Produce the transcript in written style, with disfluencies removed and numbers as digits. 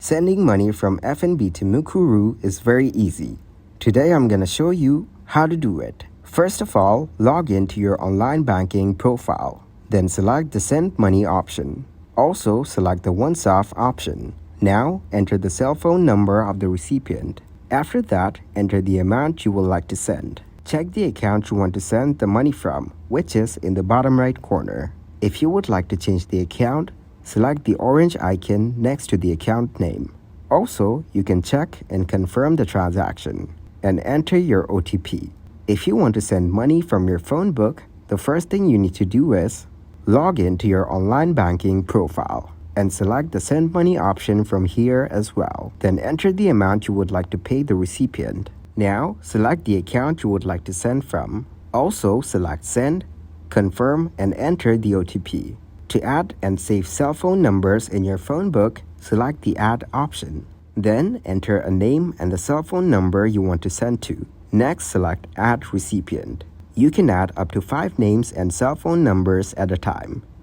Sending money from FNB to Mukuru is very easy. Today I'm going to show you how to do it. First of all, log into your online banking profile. Then select the Send Money option. Also, select the Once Off option. Now, enter the cell phone number of the recipient. After that, enter the amount you would like to send. Check the account you want to send the money from, which is in the bottom right corner. If you would like to change the account, select the orange icon next to the account name. Also, you can check and confirm the transaction and enter your OTP. If you want to send money from your phone book, the first thing you need to do is log into your online banking profile and select the Send Money option from here as well. Then enter the amount you would like to pay the recipient. Now, select the account you would like to send from. Also, select Send, confirm, and enter the OTP. To add and save cell phone numbers in your phone book, select the Add option. Then, enter a name and the cell phone number you want to send to. Next, select Add Recipient. You can add up to 5 names and cell phone numbers at a time.